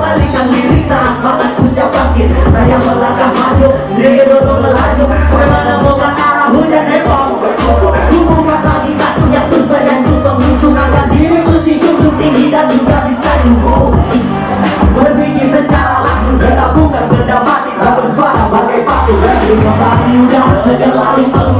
balikan lirik saat makanku siap bangkit. Saya melangkah maju, dia dorong melaju. Bagaimana mau arah hujan heboh. Ku buka lagi kartunya terus badanku menunjukkan diriku dijunjung tinggi dan juga bisa jumbo. Berpikir secara langsung kita bukan benda mati, tak bersuara bagai patung. Dan kembali udah sejak lalu.